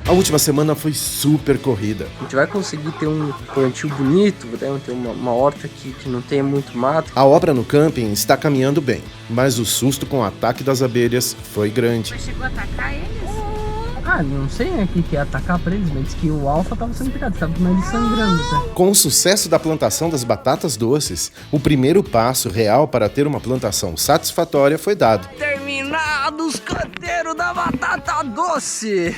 A última semana foi super corrida. A gente vai conseguir ter um plantio bonito, né? Ter uma horta aqui que não tenha muito mato. A obra no camping está caminhando bem, mas o susto com o ataque das abelhas foi grande. Mas chegou a atacar eles? Ah, não sei o que é atacar pra eles, mas disse que o alfa tava sendo picado, tava com o nariz sangrando, tá? Com o sucesso da plantação das batatas doces, o primeiro passo real para ter uma plantação satisfatória foi dado. Terminados os canteiros da batata doce!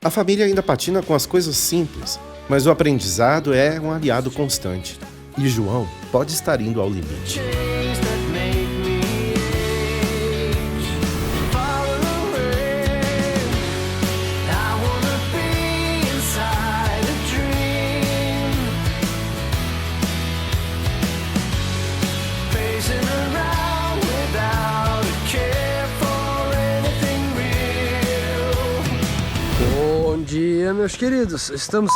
A família ainda patina com as coisas simples, mas o aprendizado é um aliado constante. E João pode estar indo ao limite. Bom dia, meus queridos. Estamos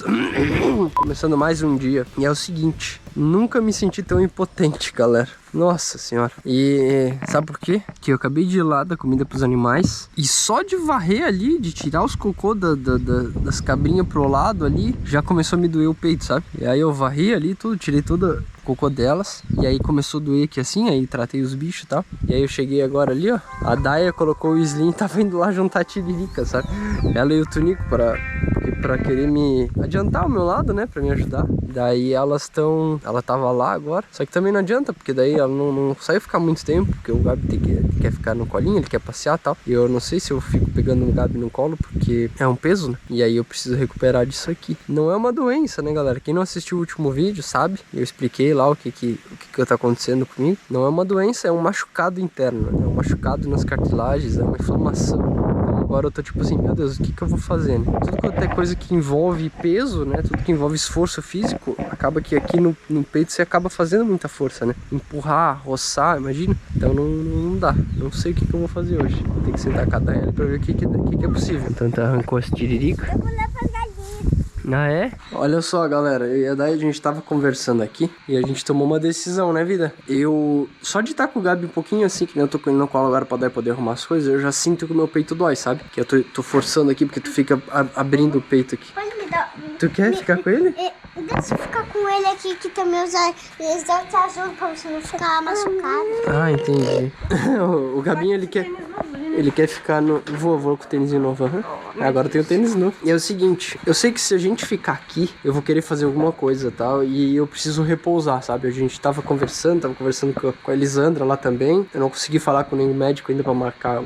começando mais um dia. E é o seguinte, nunca me senti tão impotente, galera. Nossa senhora. E sabe por quê? Que eu acabei de ir lá dar comida pros animais e só de varrer ali, de tirar os cocô das cabrinhas pro lado ali, já começou a me doer o peito, sabe? E aí eu varri ali tudo, tirei todo o cocô delas. E aí começou a doer aqui assim, aí tratei os bichos e tal. E aí eu cheguei agora ali, ó. A Daia colocou o Slim e tava indo lá juntar a tiririca, sabe? Ela e o Tunico pra querer me adiantar ao meu lado, né? Pra me ajudar. Daí ela tava lá agora. Só que também não adianta, porque daí ela não saiu ficar muito tempo, porque o Gabi quer ficar no colinho, ele quer passear e tal. E eu não sei se eu fico pegando o Gabi no colo, porque é um peso, né? E aí eu preciso recuperar disso aqui. Não é uma doença, né, galera? Quem não assistiu o último vídeo sabe. Eu expliquei lá o que tá acontecendo comigo. Não é uma doença, é um machucado interno, né? É um machucado nas cartilagens, é uma inflamação. Agora eu tô tipo assim, meu Deus, o que eu vou fazer, né? Tudo quanto é coisa que envolve peso, né? Tudo que envolve esforço físico, acaba que aqui no peito você acaba fazendo muita força, né? Empurrar, roçar, imagina. Então não dá. Não sei o que eu vou fazer hoje. Vou ter que sentar com a Daiane pra ver o que é possível. Então arrancou as tiririca. Eu vou levar as galinhas. Ah, é? Olha só, galera, eu e a Day, a gente tava conversando aqui e a gente tomou uma decisão, né, vida? Só de estar com o Gabi um pouquinho assim, que nem eu tô com ele no colo agora pra Day poder arrumar as coisas, eu já sinto que o meu peito dói, sabe? Que eu tô forçando aqui porque tu fica abrindo o peito aqui. Pode me dar... Tu quer ficar com ele? Deixa eu ficar com ele aqui, que também os dão te ajuda pra você não ficar machucado. Ah, entendi. O Gabinho, ele quer ficar no... Vou com o tênis novo, uhum. Agora eu tenho o tênis novo. E é o seguinte, eu sei que se a gente ficar aqui, eu vou querer fazer alguma coisa e tal, e eu preciso repousar, sabe? A gente tava conversando com a Elisandra lá também. Eu não consegui falar com nenhum médico ainda pra marcar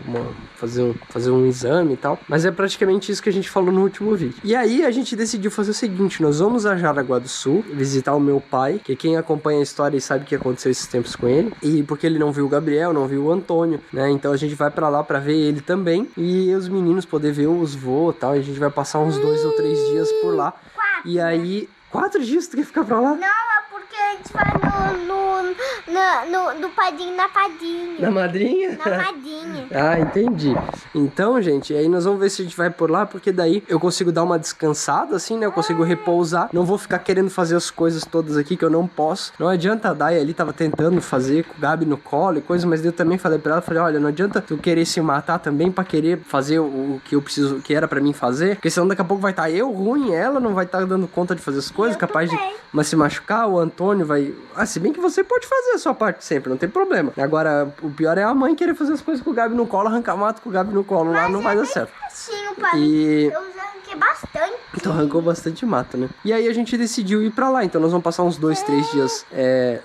fazer um exame e tal, mas é praticamente isso que a gente falou no último vídeo. E aí a gente decidiu fazer o seguinte, nós vamos a Jaraguá do Sul, visitar o meu pai, que quem acompanha a história e sabe o que aconteceu esses tempos com ele, e porque ele não viu o Gabriel, não viu o Antônio, né? Então a gente vai pra lá pra ver ele também, e os meninos poder ver os voos e tal, e a gente vai passar uns 2 ou 3 dias por lá. 4. E aí, 4 dias tu quer ficar pra lá? Não, é porque a gente vai no padrinho na padrinha. Na madrinha? Na madrinha. Ah, entendi. Então, gente, aí nós vamos ver se a gente vai por lá, porque daí eu consigo dar uma descansada, assim, né? Eu consigo repousar. Não vou ficar querendo fazer as coisas todas aqui que eu não posso. Não adianta a Day ali, tava tentando fazer com o Gabi no colo e coisa, mas eu também falei pra ela, olha, não adianta tu querer se matar também pra querer fazer o que eu preciso, que era pra mim fazer, porque senão daqui a pouco vai estar eu ruim, ela não vai estar dando conta de fazer as coisas, capaz de se machucar, o Antônio vai... Ah, se bem que você pode fazer a sua parte sempre, não tem problema. Agora, o pior é a mãe querer fazer as coisas com o Gabi no colo, arrancar mato com o Gabi no colo, lá não vai dar certo. E... eu já arranquei bastante. Então arrancou bastante mato, né? E aí a gente decidiu ir pra lá. Então nós vamos passar uns 2, 3 dias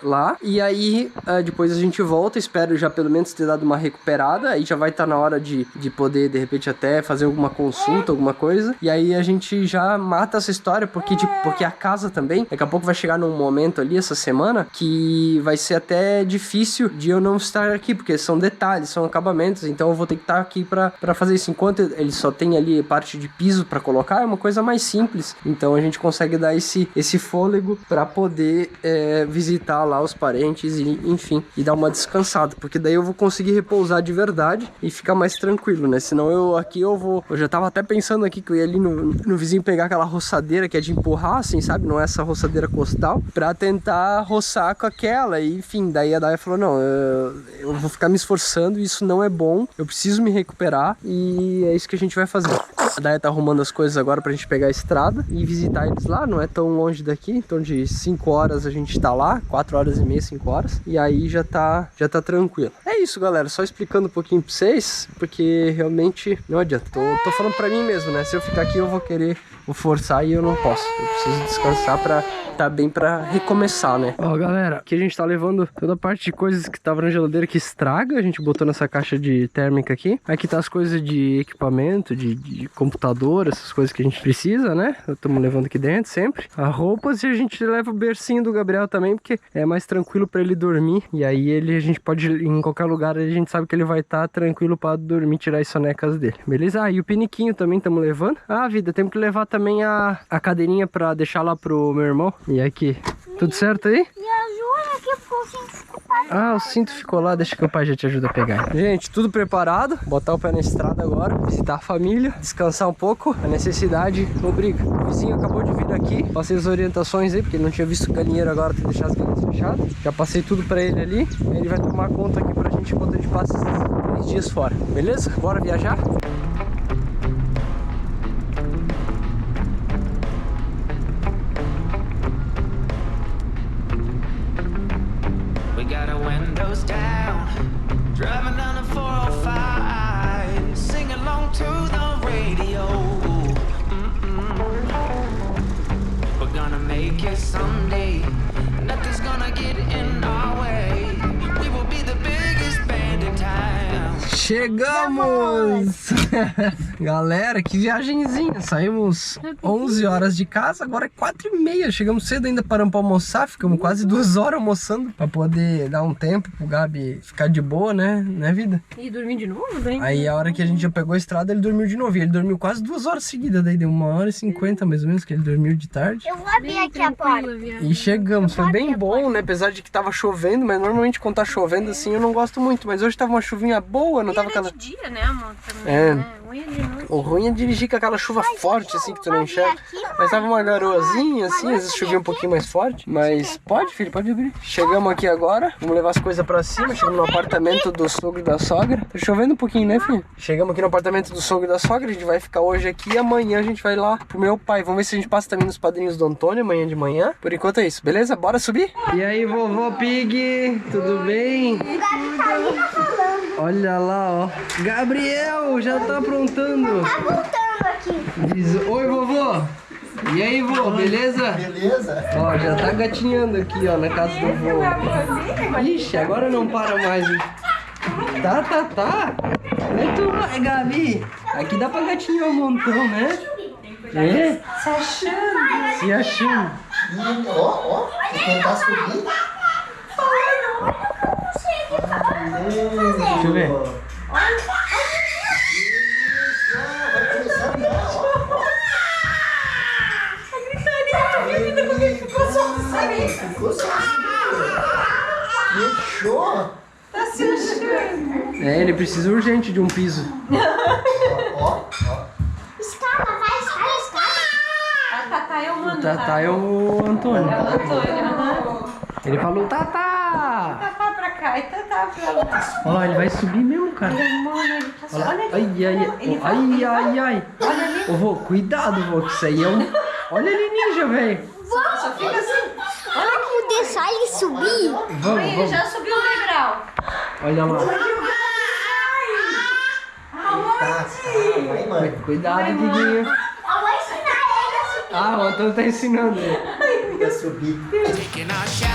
lá. E aí depois a gente volta. Espero já pelo menos ter dado uma recuperada. Aí já vai estar na hora de poder, de repente, até fazer alguma consulta, alguma coisa. E aí a gente já mata essa história. Porque a casa também, daqui a pouco vai chegar num momento ali, essa semana, que vai ser até difícil de eu não estar aqui. Porque são detalhes, são acabamentos. Então eu vou ter que estar aqui pra fazer isso. Enquanto ele só tem ali parte de piso pra colocar, é uma coisa mais simples. Então a gente consegue dar esse fôlego pra poder visitar lá os parentes e, enfim, e dar uma descansada, porque daí eu vou conseguir repousar de verdade e ficar mais tranquilo, né? Senão eu já tava até pensando aqui que eu ia ali no vizinho pegar aquela roçadeira que é de empurrar, assim, sabe? Não é essa roçadeira costal, pra tentar roçar com aquela, e enfim, daí a Daya falou, não, eu vou ficar me esforçando, isso não é bom, eu preciso me recuperar, e é isso que a gente vai fazer. A Daya tá arrumando as coisas agora pra gente pegar a estrada e visitar eles lá. Não é tão longe daqui, em torno de 5 horas a gente tá lá, 4 horas e meia, 5 horas. E aí já tá tranquilo. É isso, galera, só explicando um pouquinho pra vocês, porque realmente não adianta. Tô falando pra mim mesmo, né? Se eu ficar aqui eu vou forçar e eu não posso. Eu preciso descansar pra tá bem pra recomeçar, né? Ó, galera, aqui a gente tá levando toda a parte de coisas que tava na geladeira que estraga. A gente botou nessa caixa de térmica aqui. Aqui tá as coisas de equipamento, de computador, essas coisas que a gente precisa, né? Estamos levando aqui dentro sempre. As roupas, e a gente leva o bercinho do Gabriel também, porque é mais tranquilo pra ele dormir. E aí a gente pode ir em qualquer lugar, a gente sabe que ele vai estar tranquilo pra dormir, tirar as sonecas dele. Beleza? Ah, e o piniquinho também estamos levando. Ah, vida, temos que levar também a cadeirinha pra deixar lá pro meu irmão. E aqui, tudo certo aí? Me ajuda que o cinto ficou parado. Ah, o cinto ficou lá, deixa que o pai já te ajuda a pegar. Gente, tudo preparado, botar o pé na estrada agora, visitar a família, descansar um pouco, a necessidade obriga. O vizinho acabou de vir aqui, passei as orientações aí, porque ele não tinha visto o galinheiro agora, tem que deixar as galinhas fechadas. Já passei tudo pra ele ali, ele vai tomar conta aqui pra gente enquanto a gente passa esses 3 dias fora, beleza? Bora viajar? Got our windows down, driving down the 405, sing along to the radio. We're gonna make it someday, nothing's gonna get in our way. We will be the biggest band in town. Chegamos! Galera, que viagenzinha. Saímos 11 horas de casa, agora é 4h30. Chegamos cedo, ainda paramos pra almoçar. Ficamos quase 2 horas almoçando pra poder dar um tempo pro Gabi ficar de boa, né? Né, vida? E dormir de novo, bem? Aí a hora que a gente já pegou a estrada, ele dormiu de novo. E ele dormiu quase 2 horas seguidas. Daí deu 1h50 mais ou menos que ele dormiu de tarde. Eu vou abrir aqui a porta. E chegamos, foi bem bom, né? Apesar de que tava chovendo, mas normalmente quando tá chovendo assim eu não gosto muito. Mas hoje tava uma chuvinha boa, não tava aquela... de dia, né, amor? Também, É. né? Ruim de noite. O ruim é dirigir com aquela chuva forte assim que tu não enxerga. Mas tava uma garoazinha assim, às vezes chovia um pouquinho mais forte. Mas pode, filho, pode abrir. Chegamos aqui agora, vamos levar as coisas pra cima. Chegamos no apartamento do sogro e da sogra. Tá chovendo um pouquinho, né, filho? Chegamos aqui no apartamento do sogro e da sogra. A gente vai ficar hoje aqui e amanhã a gente vai lá pro meu pai. Vamos ver se a gente passa também nos padrinhos do Antônio amanhã de manhã. Por enquanto é isso, beleza? Bora subir? E aí, vovó Pig, tudo bem? O Gabi tá ali falando. Olha lá, ó. Gabriel, já tá aprontando. Tá voltando aqui. Diz, oi, vovô. E aí, vô, beleza? Beleza? Ó, já tá gatinhando aqui, ó, na casa do vô. Ixi, agora não para mais. Hein? Tá. Como é que tu vai, Gabi? Aqui dá pra gatinhar um montão, né? É? Se achando. Ó, se tentar subir. Deixa eu ver. Fechou? É, ele precisa urgente de um piso. Ó. Escada, vai, escada. A Tatá é o mano, Tatá é o Antônio. É o Antônio, aham. Ele falou, Tatá! Tatá pra cá e Tatá pra lá. Olha lá, ele vai subir mesmo, cara. Mano, ele tá só... Olha, Olha ali. ai. Olha ali. Ô, vô, cuidado, vô, que isso aí é um... Olha ele ninja, velho. Só fica assim. Vamos deixar ele subir. Vamos, Ele vamos. já subiu o degrau. Olha lá. Vai, mãe. Cuidado, Diguinho. Eu vou ensinar ele a subir. Ah, o Antônio tá ensinando ele. Vai subir. Taking our shot,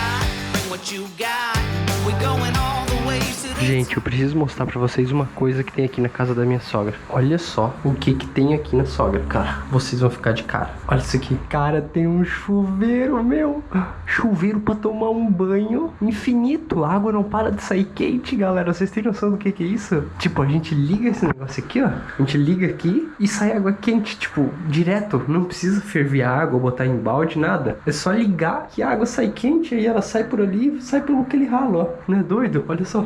bring what you got. We're going all the way to the Gente, eu preciso mostrar pra vocês uma coisa que tem aqui na casa da minha sogra. Olha só o que tem aqui na sogra, cara. Vocês vão ficar de cara. Olha isso aqui. Cara, tem um chuveiro, meu. Chuveiro pra tomar um banho infinito. A água não para de sair quente, galera. Vocês têm noção do que é isso? Tipo, a gente liga esse negócio aqui, ó. A gente liga aqui e sai água quente, tipo, direto. Não precisa ferver a água, botar em balde, nada. É só ligar que a água sai quente, aí ela sai por ali e sai pelo aquele ralo, ó. Não é doido? Olha só.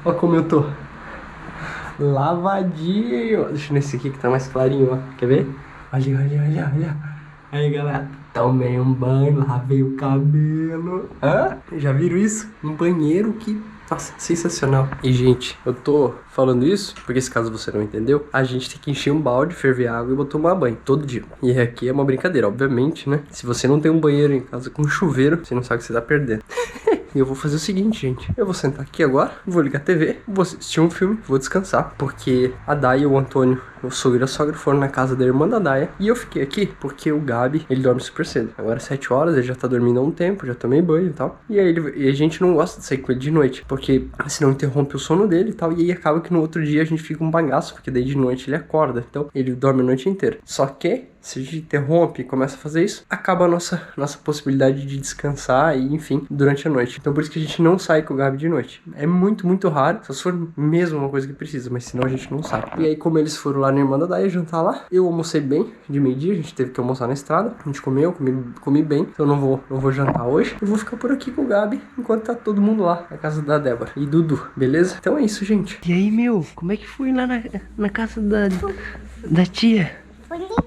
Olha como eu tô. Lavadinho. Deixa eu ver esse aqui que tá mais clarinho, ó. Quer ver? Olha. Aí, galera. Tomei um banho, lavei o cabelo. Hã? Já viram isso? Um banheiro que Nossa, sensacional. E, gente, eu tô falando isso porque, se caso você não entendeu, a gente tem que encher um balde, ferver água e botar tomar banho todo dia. E aqui é uma brincadeira, obviamente, né? Se você não tem um banheiro em casa com chuveiro, você não sabe o que você tá perdendo. E eu vou fazer o seguinte, gente. Eu vou sentar aqui agora, vou ligar a TV, vou assistir um filme, vou descansar. Porque a Daya e o Antônio, o sogro e a sogra, foram na casa da irmã da Daya. E eu fiquei aqui porque o Gabi, ele dorme super cedo. Agora 7 horas, ele já tá dormindo há um tempo, já tomei banho e tal. E aí e a gente não gosta de sair com ele de noite, porque senão interrompe o sono dele e tal. E aí acaba que no outro dia a gente fica um bagaço, porque daí de noite ele acorda. Então ele dorme a noite inteira. Só que se a gente interrompe e começa a fazer isso, acaba a nossa possibilidade de descansar e, enfim, durante a noite. Então por isso que a gente não sai com o Gabi de noite. É muito, muito raro, só se for mesmo uma coisa que precisa, mas senão a gente não sai. E aí, como eles foram lá na irmã da Daya jantar lá, eu almocei bem de meio-dia, a gente teve que almoçar na estrada, a gente comeu, comi bem, então eu não vou jantar hoje. Eu vou ficar por aqui com o Gabi enquanto tá todo mundo lá na casa da Débora e Dudu, beleza? Então é isso, gente. E aí, meu, como é que foi lá na casa da tia? Foi legal.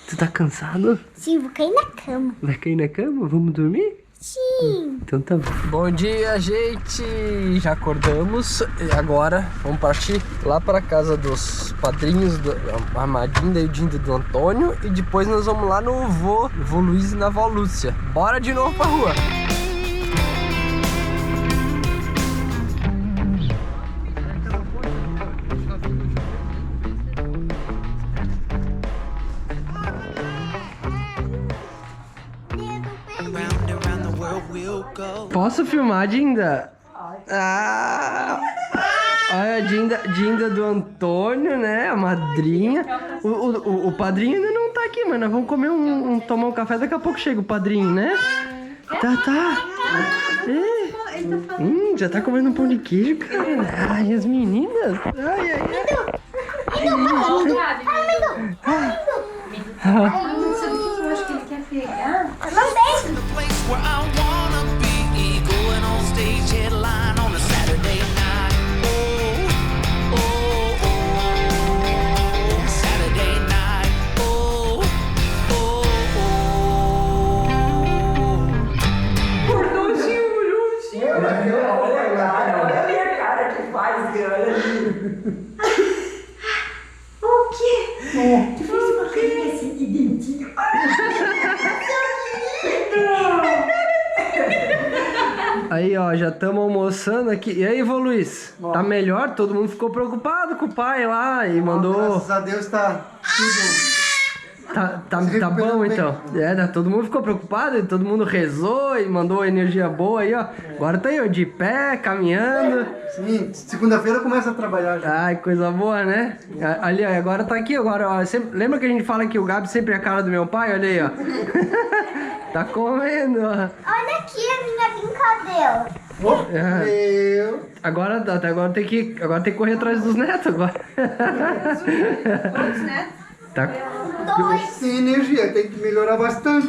Tu tá cansado? Sim, vou cair na cama. Vai cair na cama? Vamos dormir? Sim. Então tá bom. Bom dia, gente! Já acordamos e agora vamos partir lá para casa dos padrinhos, a Madinda e o Dinda do Antônio. E depois nós vamos lá no vô Luiz e na vó Lúcia. Bora de novo pra rua! Posso filmar, Dinda? Ah! Olha a Dinda do Antônio, né? A madrinha. O padrinho ainda não tá aqui, mas nós vamos comer tomar um café. Daqui a pouco chega o padrinho, né? Tá. Já tá comendo um pão de queijo, cara. Ai, as meninas. Ai. Sabe o que eu acho que ele quer pegar? Aí, ó, já estamos almoçando aqui. E aí, vô Luiz? Tá melhor? Todo mundo ficou preocupado com o pai lá e mandou... Graças a Deus tá tudo... Tá bom, então. Todo mundo ficou preocupado e todo mundo rezou e mandou energia boa aí, ó. Agora tá aí, ó, de pé, caminhando. Sim, segunda-feira começa a trabalhar já. Ai, coisa boa, né? Ali, ó, agora tá aqui, agora, ó. Lembra que a gente fala que o Gabi sempre é a cara do meu pai? Olha aí, ó. Tá comendo, ó. Olha aqui a minha brincadeira. Agora tem que correr atrás dos netos agora. Quantos netos? Tá. Sem energia, tem que melhorar bastante.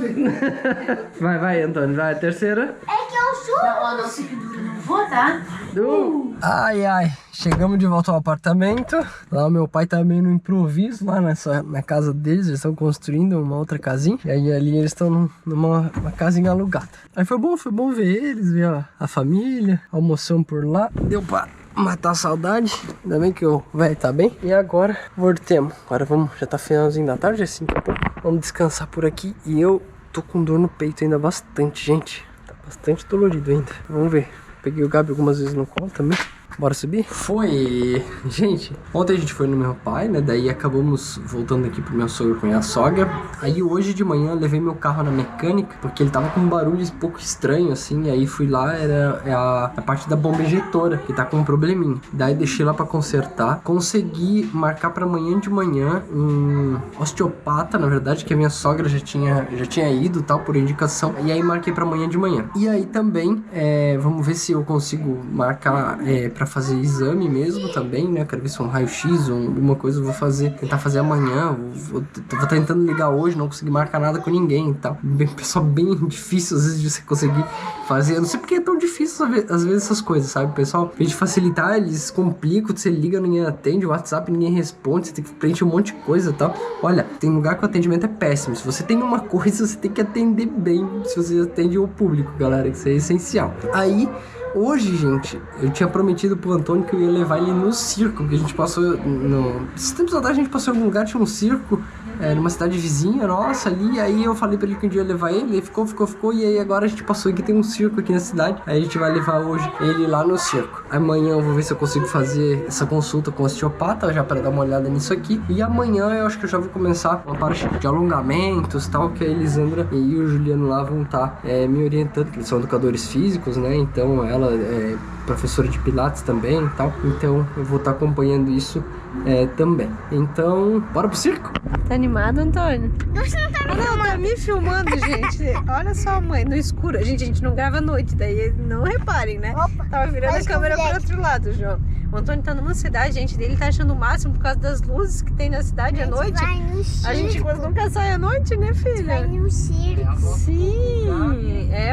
Vai, Antônio, vai, a terceira. É que eu juro. Não se pendura, não vou, tá? Ai, chegamos de volta ao apartamento. Lá o meu pai tá meio no improviso, lá na casa deles. Eles estão construindo uma outra casinha. E aí ali eles estão numa casinha alugada. Aí foi bom ver eles, ver a família. Almoçamos por lá. Deu pra matar a saudade. Ainda bem que o velho tá bem. E agora voltemos. Agora já tá finalzinho da tarde, assim, daqui a pouco. Vamos descansar por aqui. E eu tô com dor no peito ainda bastante, gente. Tá bastante dolorido ainda. Vamos ver. Peguei o Gabi algumas vezes no colo também. Bora subir? Foi! Gente, ontem a gente foi no meu pai, né? Daí acabamos voltando aqui pro meu sogro com a minha sogra. Aí hoje de manhã eu levei meu carro na mecânica, porque ele tava com um barulho um pouco estranho, assim. E aí fui lá, era a parte da bomba injetora, que tá com um probleminha. Daí deixei lá pra consertar. Consegui marcar pra amanhã de manhã um osteopata, na verdade, que a minha sogra já tinha ido, tal, por indicação. E aí marquei pra amanhã de manhã. E aí também, vamos ver se eu consigo marcar pra fazer exame mesmo também, né? Quero ver se é um raio-x ou alguma coisa eu vou tentar fazer amanhã. Vou tentando ligar hoje, não consegui marcar nada com ninguém e tal. Pessoal bem difícil às vezes de você conseguir fazer. Eu não sei porque é tão difícil às vezes essas coisas, sabe? O pessoal, em vez de facilitar, eles complicam. Você liga, ninguém atende, o WhatsApp ninguém responde, você tem que preencher um monte de coisa e tal. Olha, tem lugar que o atendimento é péssimo. Se você tem uma coisa, você tem que atender bem. Se você atende o público, galera, isso é essencial. Aí Hoje, gente, eu tinha prometido pro Antônio que eu ia levar ele no circo, que a gente passou no... Esses tempos atrás a gente passou em algum lugar, tinha um circo, numa cidade vizinha nossa ali, aí eu falei pra ele que um dia eu ia levar ele ficou, e aí agora a gente passou aqui, tem um circo aqui na cidade, aí a gente vai levar hoje ele lá no circo. Amanhã eu vou ver se eu consigo fazer essa consulta com o osteopata, já pra dar uma olhada nisso aqui, e amanhã eu acho que eu já vou começar uma parte de alongamentos, tal, que a Elisandra e o Juliano lá vão estar me orientando, que eles são educadores físicos, né, então ela é professora de pilates também e tal, então eu vou estar acompanhando isso também. Então, bora pro circo? Tá animado, Antônio? Você não tá me Não, tá me filmando, gente. Olha só, mãe, no escuro. A gente não grava à noite, daí não reparem, né? Opa, Tava virando a faz câmera reflexo. pro outro lado, João. O Antônio tá numa cidade, gente, dele tá achando o máximo por causa das luzes que tem na cidade à noite. Vai no circo. A gente quase nunca sai à noite, né, Vai filha? no circo. Sim,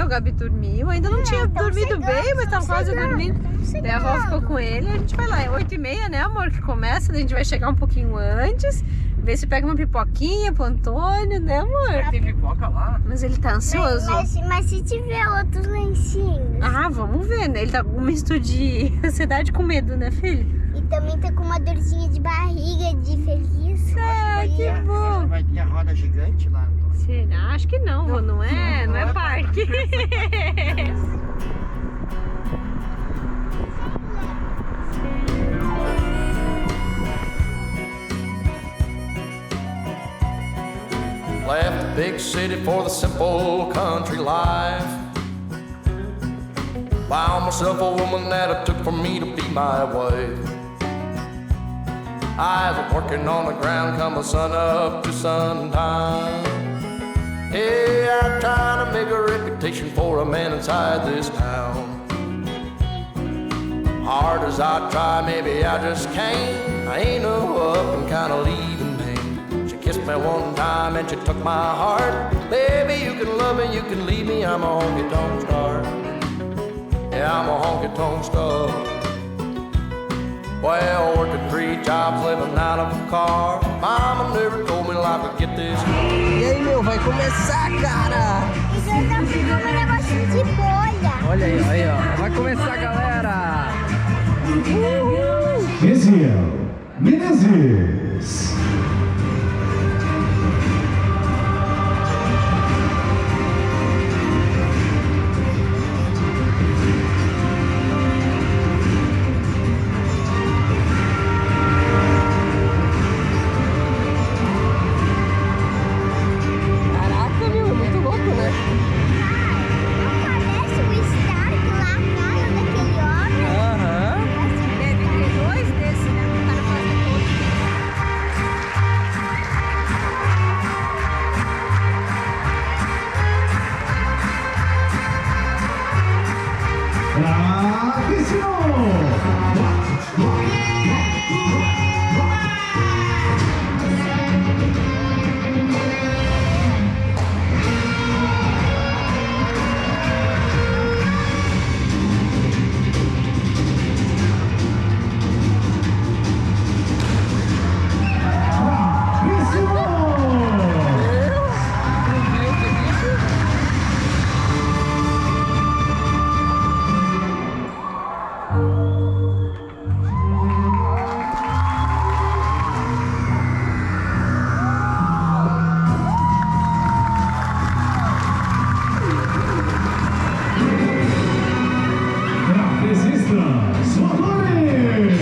o Gabi dormiu. Ainda não tinha tamo dormido chegando, bem, mas tava tamo quase chegando, dormindo. tamo chegando. Daí a avó ficou com ele, a gente vai lá. É 8h30, né, amor, que começa. Daí a gente vai chegar um pouquinho antes, ver se pega uma pipoquinha pro Antônio, né, amor? Tem pipoca lá? Mas ele tá ansioso. Mas se tiver outros lencinhos. Ah, vamos ver, né? Ele tá com um misto de ansiedade com medo, né, filho? E também tá com uma dorzinha de barriga de feliz. Ah, que bom. Vai ter a roda gigante lá. Será? Acho que não, vô, não é parque. Left the big city for the simple country life. Found myself a woman that it took for me to be my wife. I was working on the ground come the sun up to sundown. Yeah, I'm trying to make a reputation for a man inside this town. Hard as I try, maybe I just can't. I ain't no up and kinda leaving me. She kissed me one time and she took my heart. Baby, you can love me, you can leave me, I'm a honky-tonk star. Yeah, I'm a honky-tonk star. Well, working 3 jobs, living out of a car. Mama never told me life would get this hard. E aí, meu, vai começar, cara! Isso eu tô ficando um negocinho de bolha. Olha aí, ó. Vai começar, galera! Gesiel Menezes. Caraca, meu, é muito louco, né? Não parece o Stark lá, a cara daquele homem? Aham. Deve ter 2 desses, né? O cara faz tudo. Trapezistas voadores.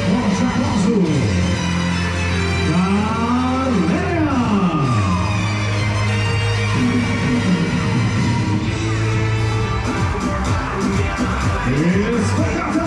Forte aplauso. Galera. Espagata.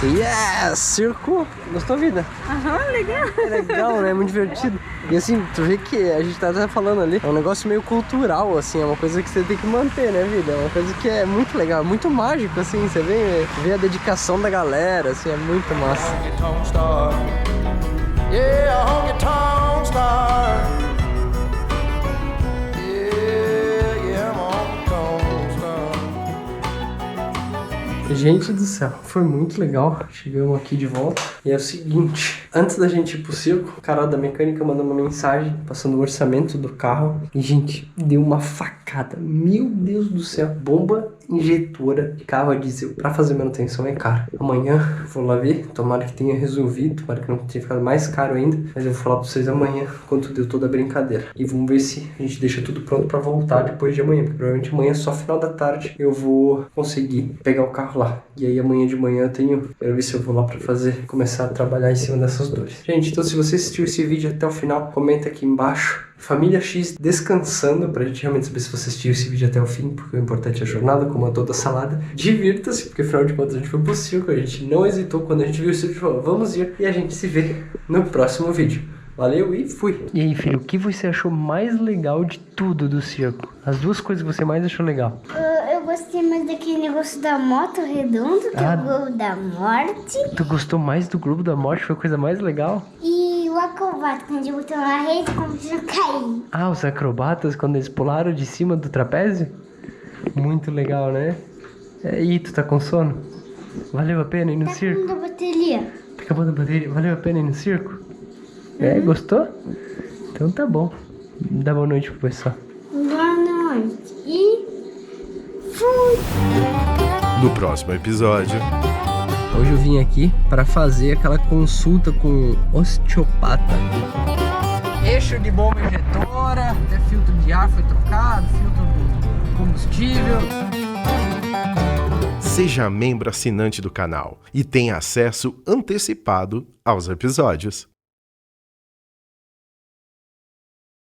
Yes! Circo! Gostou, vida? Aham, legal. É legal, né? É muito divertido. E assim, tu vê que a gente tá até falando ali, é um negócio meio cultural, assim, é uma coisa que você tem que manter, né, vida? É uma coisa que é muito legal, é muito mágico, assim, você vê a dedicação da galera, assim, é muito massa. Honky tonk star. Yeah, honky tonk star. Yeah, I'm a honky tonk star. Gente do céu, foi muito legal. Chegamos aqui de volta. E é o seguinte, antes da gente ir pro circo, o cara da mecânica mandou uma mensagem passando o orçamento do carro. E, gente, deu uma facada. Meu Deus do céu. Bomba injetora de carro a diesel pra fazer manutenção é caro. Amanhã vou lá ver. Tomara que tenha resolvido. Tomara que não tenha ficado mais caro ainda. Mas eu vou falar pra vocês amanhã quanto deu toda a brincadeira. E vamos ver se a gente deixa tudo pronto pra voltar depois de amanhã. Porque provavelmente amanhã, só final da tarde, eu vou conseguir pegar o carro lá. E aí amanhã de manhã eu quero ver se eu vou lá pra começar a trabalhar em cima dessas dores. Gente, então se você assistiu esse vídeo até o final, comenta aqui embaixo. Família X descansando, pra gente realmente saber se você assistiu esse vídeo até o fim, porque o importante é a jornada, como a toda salada. Divirta-se, porque afinal de contas a gente foi pro circo, a gente não hesitou quando a gente viu o circo, falou, vamos ir, e a gente se vê no próximo vídeo. Valeu e fui! E aí, filho, o que você achou mais legal de tudo do circo? As duas coisas que você mais achou legal? Eu gostei mais daquele negócio da moto redondo, que é o Globo da Morte. Tu gostou mais do Globo da Morte? Foi a coisa mais legal? E o acrobata, quando ele botou na rede, começou a cair. Ah, os acrobatas, quando eles pularam de cima do trapézio? Muito legal, né? E tu tá com sono? Valeu a pena ir no circo? Tá acabando a bateria. Tá acabando a bateria? Valeu a pena ir no circo? Gostou? Então tá bom. Dá boa noite pro pessoal. Boa noite. E fui! No próximo episódio. Hoje eu vim aqui para fazer aquela consulta com o osteopata. Eixo de bomba injetora, até filtro de ar foi trocado, filtro do combustível. Seja membro assinante do canal e tenha acesso antecipado aos episódios.